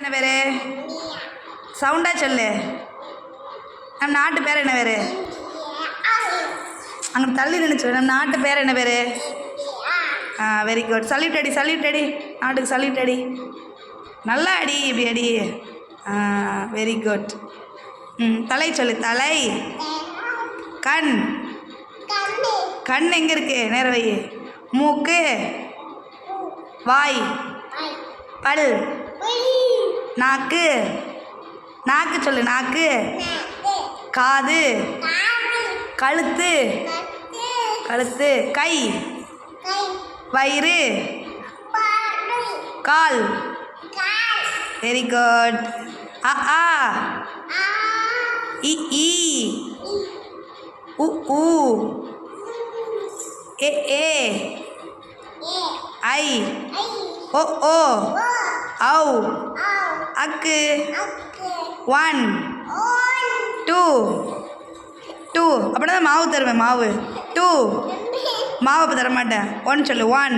என்ன பேர்? சவுண்டாக சொல்லு. நம்ம நாட்டு பேர் என்ன பேர்? அங்கே தள்ளி நினைச்சு. நம்ம நாட்டு பேர் என்ன பேர்? Very good. சல்யூட் அடி, சல்யூட் அடி, நாட்டுக்கு சல்யூட் அடி. நல்லா அடி, இப்படி அடி. Very good. தலை சொல்லு. தலை. கண். கண் எங்கே இருக்கு? நேர வை. மூக்கு. வாய். பல். நாக்கு. நாக்கு சொல்லு. நாக்கு. காது. கழுத்து. கழுத்து. கை. வயிறு. கால். Very good. அ ஆ இ ஈ உ ஊ ஏ ஏ ஐ ஓ ஓ ஔ அக்கு 1 2 2 அப்படின்னா மாவு தருவேன். மாவு 2 மாவு அப்போ தர மாட்டேன். 1 சொல்லு. 1